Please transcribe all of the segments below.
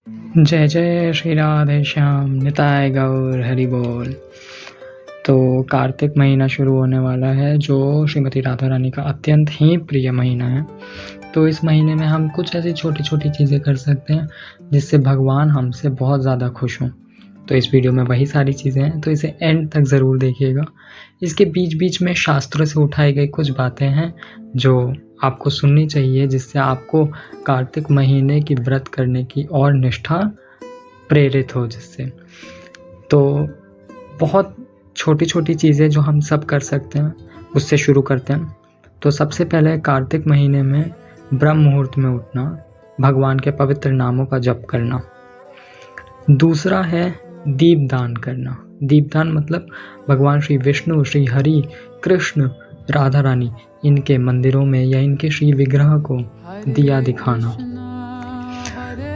जय जय श्री राधे श्याम निताय गौर हरि बोल। तो कार्तिक महीना शुरू होने वाला है, जो श्रीमती राधा रानी का अत्यंत ही प्रिय महीना है। तो इस महीने में हम कुछ ऐसी छोटी छोटी चीज़ें कर सकते हैं जिससे भगवान हमसे बहुत ज़्यादा खुश हों। तो इस वीडियो में वही सारी चीज़ें हैं, तो इसे एंड तक ज़रूर देखिएगा। इसके बीच बीच में शास्त्रों से उठाई गई कुछ बातें हैं जो आपको सुननी चाहिए, जिससे आपको कार्तिक महीने की व्रत करने की और निष्ठा प्रेरित हो। जिससे तो बहुत छोटी छोटी चीज़ें जो हम सब कर सकते हैं, उससे शुरू करते हैं। तो सबसे पहले कार्तिक महीने में ब्रह्म मुहूर्त में उठना, भगवान के पवित्र नामों का जप करना। दूसरा है दीपदान करना। दीपदान मतलब भगवान श्री विष्णु, श्री हरि, कृष्ण, राधा रानी, इनके मंदिरों में या इनके श्री विग्रह को दिया दिखाना।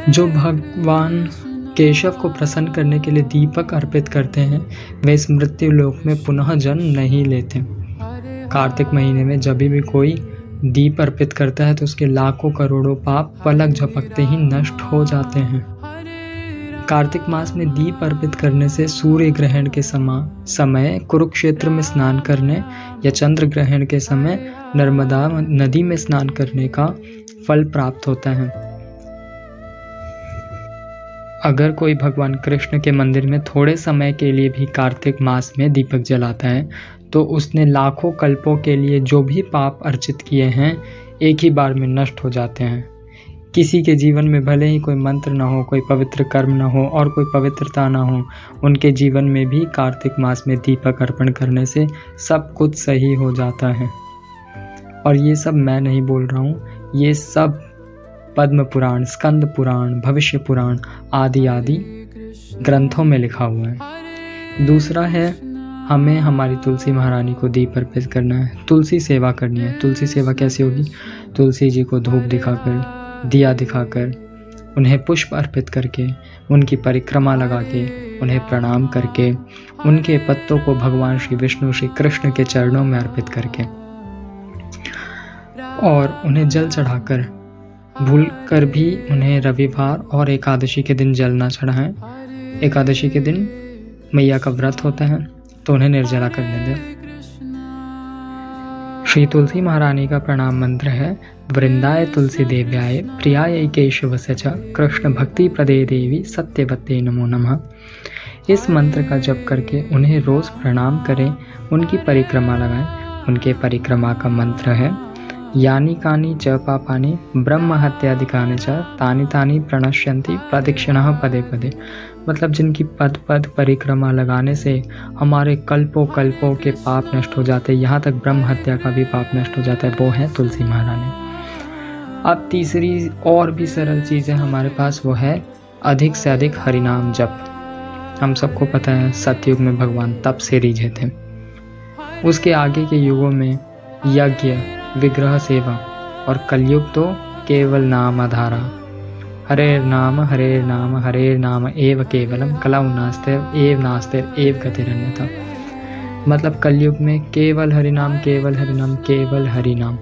जो भगवान केशव को प्रसन्न करने के लिए दीपक अर्पित करते हैं, वे इस मृत्यु लोक में पुनः जन्म नहीं लेते। कार्तिक महीने में जब भी कोई दीप अर्पित करता है तो उसके लाखों करोड़ों पाप पलक झपकते ही नष्ट हो जाते हैं। कार्तिक मास में दीप अर्पित करने से सूर्य ग्रहण के समय कुरुक्षेत्र में स्नान करने या चंद्र ग्रहण के समय नर्मदा नदी में स्नान करने का फल प्राप्त होता है। अगर कोई भगवान कृष्ण के मंदिर में थोड़े समय के लिए भी कार्तिक मास में दीपक जलाता है तो उसने लाखों कल्पों के लिए जो भी पाप अर्जित किए हैं एक ही बार में नष्ट हो जाते हैं। किसी के जीवन में भले ही कोई मंत्र न हो, कोई पवित्र कर्म न हो और कोई पवित्रता न हो, उनके जीवन में भी कार्तिक मास में दीपक अर्पण करने से सब कुछ सही हो जाता है। और ये सब मैं नहीं बोल रहा हूँ, ये सब पद्म पुराण, स्कंद पुराण, भविष्य पुराण आदि आदि ग्रंथों में लिखा हुआ है। दूसरा है हमें हमारी तुलसी महारानी को दीप अर्पित करना है, तुलसी सेवा करनी है। तुलसी सेवा कैसे होगी? तुलसी जी को धूप दिखाकर, दिया दिखाकर, उन्हें पुष्प अर्पित करके, उनकी परिक्रमा लगा के, उन्हें प्रणाम करके, उनके पत्तों को भगवान श्री विष्णु, श्री कृष्ण के चरणों में अर्पित करके और उन्हें जल चढ़ाकर, भूल कर भी उन्हें रविवार और एकादशी के दिन जल ना चढ़ाएं। एकादशी के दिन मैया का व्रत होता है तो उन्हें निर्जला करने दें। श्री तुलसी महारानी का प्रणाम मंत्र है वृंदाय तुलसी देव्याय प्रियाय केशवस्य च कृष्ण भक्ति प्रदे देवी सत्यवते नमो नमः। इस मंत्र का जप करके उन्हें रोज प्रणाम करें, उनकी परिक्रमा लगाएं। उनके परिक्रमा का मंत्र है यानी कानी च पापानि ब्रह्म हत्यादिकानि च तानि तानि प्रणश्यन्ति प्रदक्षिणः पदे पदे। मतलब जिनकी पद पद परिक्रमा लगाने से हमारे कल्पों कल्पों के पाप नष्ट हो जाते हैं, यहाँ तक ब्रह्म हत्या का भी पाप नष्ट हो जाता है, वो है तुलसी महारानी। अब तीसरी और भी सरल चीज़ है हमारे पास, वो है अधिक से अधिक हरिनाम जप। हम सबको पता है सतयुग में भगवान तप से रीझे थे, उसके आगे के युगों में यज्ञ, विग्रह सेवा, और कलयुग तो केवल नाम आधारा। हरे नाम एव केवलम कलौ नास्तिर एव नास्तिर एव गतिरन्यथा। मतलब कलयुग में केवल हरिनाम, केवल हरिनाम, केवल हरिनाम।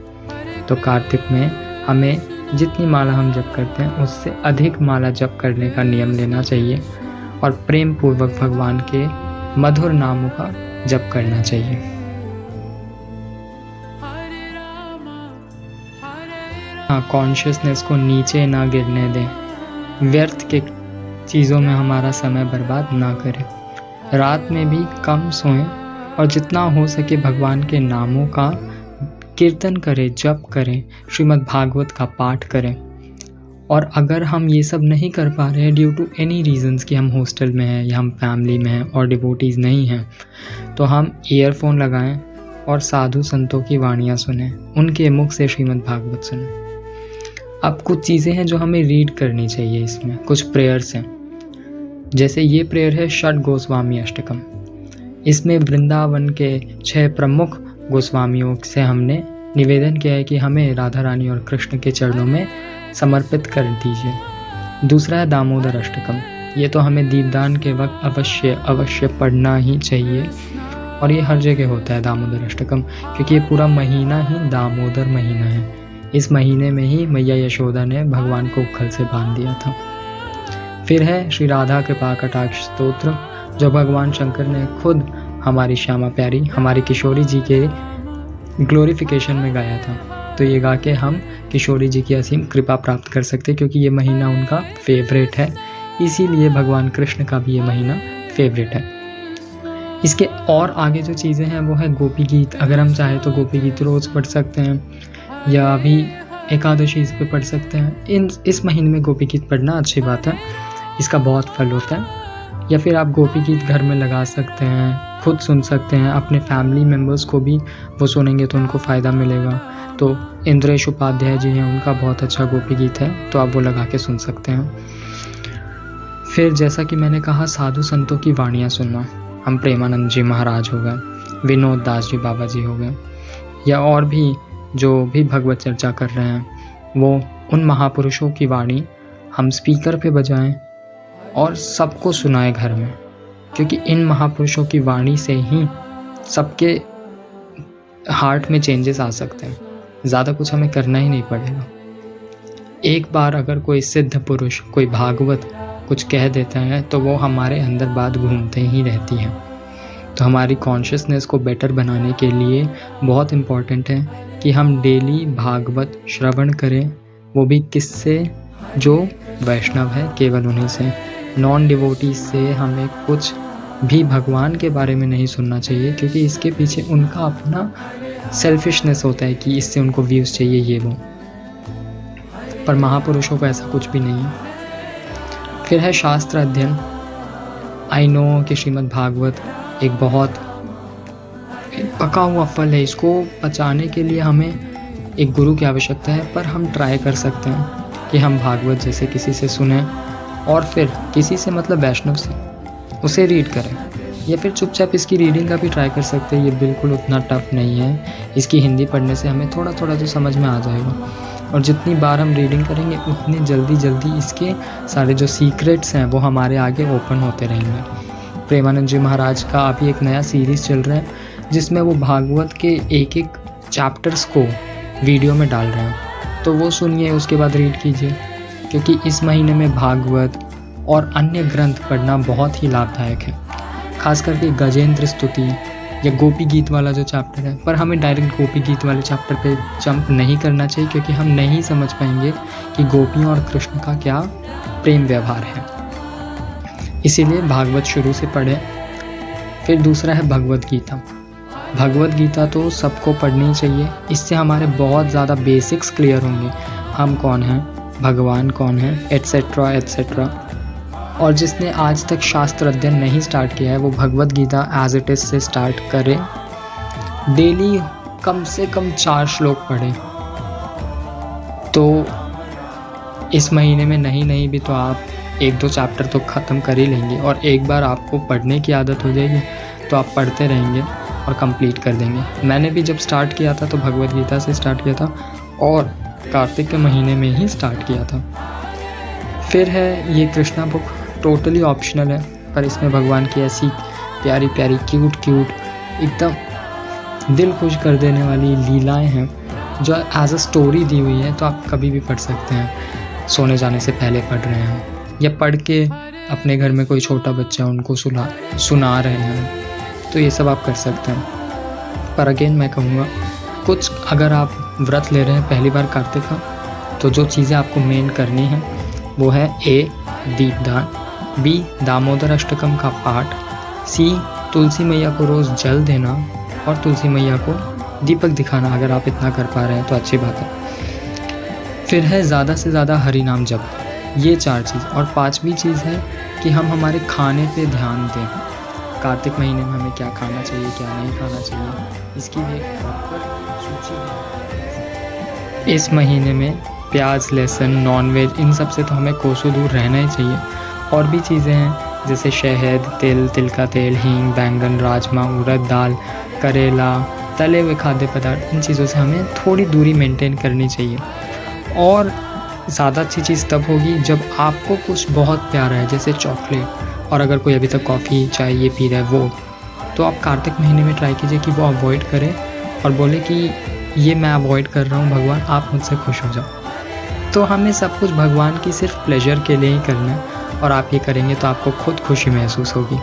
तो कार्तिक में हमें जितनी माला हम जप करते हैं उससे अधिक माला जप करने का नियम लेना चाहिए और प्रेम पूर्वक भगवान के मधुर नामों का जप करना चाहिए। कॉन्शियसनेस को नीचे ना गिरने दें, व्यर्थ के चीज़ों में हमारा समय बर्बाद ना करें, रात में भी कम सोएं और जितना हो सके भगवान के नामों का कीर्तन करें, जप करें, श्रीमद् भागवत का पाठ करें। और अगर हम ये सब नहीं कर पा रहे हैं ड्यू टू एनी रीजंस कि हम हॉस्टल में हैं या हम फैमिली में हैं और डिवोटीज़ नहीं हैं, तो हम ईयरफोन लगाएं और साधु संतों की वाणियाँ सुनें, उनके मुख से श्रीमद् भागवत सुनें। अब कुछ चीज़ें हैं जो हमें रीड करनी चाहिए, इसमें कुछ प्रेयर्स हैं। जैसे ये प्रेयर है षड गोस्वामी अष्टकम। इसमें वृंदावन के 6 प्रमुख गोस्वामियों से हमने निवेदन किया है कि हमें राधा रानी और कृष्ण के चरणों में समर्पित कर दीजिए। दूसरा है दामोदर अष्टकम। ये तो हमें दीपदान के वक्त अवश्य पढ़ना ही चाहिए और ये हर जगह होता है दामोदर अष्टकम, क्योंकि ये पूरा महीना ही दामोदर महीना है। इस महीने में ही मैया यशोदा ने भगवान को उखल से बांध दिया था। फिर है श्री राधा कृपा कटाक्ष स्तोत्र, जो भगवान शंकर ने खुद हमारी श्यामा प्यारी, हमारी किशोरी जी के ग्लोरिफिकेशन में गाया था। तो ये गा के हम किशोरी जी की असीम कृपा प्राप्त कर सकते हैं, क्योंकि ये महीना उनका फेवरेट है, इसीलिए भगवान कृष्ण का भी ये महीना फेवरेट है। इसके और आगे जो चीज़ें हैं वो है गोपी गीत। अगर हम चाहें तो गोपी गीत रोज़ पढ़ सकते हैं, या अभी एकादशी इस पे पढ़ सकते हैं। इस महीने में गोपी गीत पढ़ना अच्छी बात है, इसका बहुत फल होता है। या फिर आप गोपी गीत घर में लगा सकते हैं, खुद सुन सकते हैं, अपने फैमिली मेम्बर्स को भी वो सुनेंगे तो उनको फ़ायदा मिलेगा। तो इंद्रेश उपाध्याय जी हैं, उनका बहुत अच्छा गोपी गीत है, तो आप वो लगा के सुन सकते हैं। फिर जैसा कि मैंने कहा, साधु संतों की वाणियाँ सुनना, हम प्रेमानंद जी महाराज हो गए, विनोद दास जी बाबा जी हो गए, या और भी जो भी भगवत चर्चा कर रहे हैं, वो उन महापुरुषों की वाणी हम स्पीकर पे बजाएं और सबको सुनाएं घर में, क्योंकि इन महापुरुषों की वाणी से ही सबके हार्ट में चेंजेस आ सकते हैं। ज़्यादा कुछ हमें करना ही नहीं पड़ेगा। एक बार अगर कोई सिद्ध पुरुष, कोई भागवत कुछ कह देता है तो वो हमारे अंदर बात घूमते ही रहती है। तो हमारी कॉन्शियसनेस को बेटर बनाने के लिए बहुत इम्पॉर्टेंट है कि हम डेली भागवत श्रवण करें, वो भी किससे? जो वैष्णव है, केवल उन्हीं से। नॉन डिवोटीज से हमें कुछ भी भगवान के बारे में नहीं सुनना चाहिए, क्योंकि इसके पीछे उनका अपना सेल्फिशनेस होता है कि इससे उनको व्यूज़ चाहिए, ये वो। पर महापुरुषों को ऐसा कुछ भी नहीं है। फिर है शास्त्र अध्ययन। आई नो कि श्रीमद् भागवत एक बहुत पका हुआ फल है, इसको पचाने के लिए हमें एक गुरु की आवश्यकता है, पर हम ट्राई कर सकते हैं कि हम भागवत जैसे किसी से सुने, और फिर किसी से मतलब वैष्णव से, उसे रीड करें, या फिर चुपचाप इसकी रीडिंग का भी ट्राई कर सकते हैं। ये बिल्कुल उतना टफ नहीं है, इसकी हिंदी पढ़ने से हमें थोड़ा थोड़ा तो समझ में आ जाएगा, और जितनी बार हम रीडिंग करेंगे उतनी जल्दी इसके सारे जो सीक्रेट्स हैं वो हमारे आगे ओपन होते रहेंगे। प्रेमानंद जी महाराज का अभी एक नया सीरीज़ चल रहा है, जिसमें वो भागवत के एक एक चैप्टर्स को वीडियो में डाल रहे हैं, तो वो सुनिए, उसके बाद रीड कीजिए, क्योंकि इस महीने में भागवत और अन्य ग्रंथ पढ़ना बहुत ही लाभदायक है। खास करके गजेंद्र स्तुति या गोपी गीत वाला जो चैप्टर है, पर हमें डायरेक्ट गोपी गीत वाले चैप्टर पे जंप नहीं करना चाहिए, क्योंकि हम नहीं समझ पाएंगे कि गोपियों और कृष्ण का क्या प्रेम व्यवहार है। इसीलिए भागवत शुरू से पढ़ें। फिर दूसरा है भगवत गीता। भगवत गीता तो सबको पढ़नी चाहिए, इससे हमारे बहुत ज़्यादा बेसिक्स क्लियर होंगे, हम कौन हैं, भगवान कौन है, एट्सेट्रा एट्सेट्रा। और जिसने आज तक शास्त्र अध्ययन नहीं स्टार्ट किया है, वो Bhagavad Gita as it is से स्टार्ट करें। डेली कम से कम 4 श्लोक पढ़ें, तो इस महीने में नहीं भी तो आप 1-2 चैप्टर तो ख़त्म कर ही लेंगे, और एक बार आपको पढ़ने की आदत हो जाएगी तो आप पढ़ते रहेंगे और कंप्लीट कर देंगे। मैंने भी जब स्टार्ट किया था तो भगवत गीता से स्टार्ट किया था, और कार्तिक के महीने में ही स्टार्ट किया था। फिर है ये कृष्णा बुक, टोटली ऑप्शनल है, पर इसमें भगवान की ऐसी प्यारी प्यारी क्यूट एकदम दिल खुश कर देने वाली लीलाएं हैं, जो एज अ स्टोरी दी हुई है, तो आप कभी भी पढ़ सकते हैं। सोने जाने से पहले पढ़ रहे हैं, या पढ़ के अपने घर में कोई छोटा बच्चा उनको सुना रहे हैं, तो ये सब आप कर सकते हैं। पर अगेन मैं कहूँगा, कुछ अगर आप व्रत ले रहे हैं पहली बार कार्तिक का, तो जो चीज़ें आपको मेन करनी है वो है A दीपदान, B दामोदर अष्टकम का पाठ, C तुलसी मैया को रोज़ जल देना, और तुलसी मैया को दीपक दिखाना। अगर आप इतना कर पा रहे हैं तो अच्छी बात है। फिर है ज़्यादा से ज़्यादा हरि नाम जप। ये 4 चीज़, और 5वीं चीज़ है कि हम हमारे खाने पे ध्यान दें। कार्तिक महीने में हमें क्या खाना चाहिए, क्या नहीं खाना चाहिए, इसकी भी एक प्रॉपर सूची है। इस महीने में प्याज, लहसुन, नॉनवेज, इन सब से तो हमें कोसों दूर रहना ही चाहिए। और भी चीज़ें हैं जैसे शहद, तिल का तेल, हींग, बैंगन, राजमा, उड़द दाल, करेला, तले हुए खाद्य पदार्थ, इन चीज़ों से हमें थोड़ी दूरी मेंटेन करनी चाहिए। और ज़्यादा अच्छी चीज़ तब होगी जब आपको कुछ बहुत प्यारा है, जैसे चॉकलेट, और अगर कोई अभी तक कॉफ़ी चाय ये पी रहा है वो, तो आप कार्तिक महीने में ट्राई कीजिए कि वो अवॉइड करें, और बोले कि ये मैं अवॉइड कर रहा हूँ भगवान, आप मुझसे खुश हो जाओ। तो हमें सब कुछ भगवान की सिर्फ प्लेजर के लिए ही करना है, और आप ये करेंगे तो आपको खुद खुशी महसूस होगी।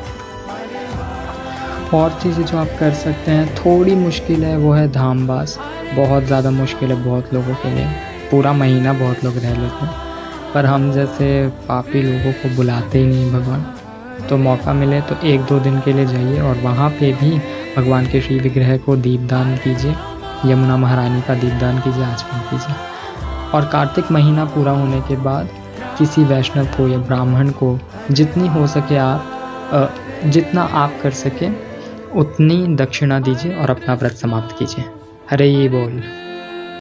और चीज़ें जो आप कर सकते हैं, थोड़ी मुश्किल है, वो है धामवास। बहुत ज़्यादा मुश्किल है बहुत लोगों के लिए, पूरा महीना बहुत लोग रह लेते हैं, पर हम जैसे पापी लोगों को बुलाते ही नहीं भगवान। तो मौका मिले तो 1-2 दिन के लिए जाइए और वहाँ पे भी भगवान के श्री विग्रह को दीपदान कीजिए, यमुना महारानी का दीपदान कीजिए, आचमन कीजिए। और कार्तिक महीना पूरा होने के बाद किसी वैष्णव को या ब्राह्मण को जितनी हो सके जितना आप कर सकें उतनी दक्षिणा दीजिए और अपना व्रत समाप्त कीजिए। हरे बोल।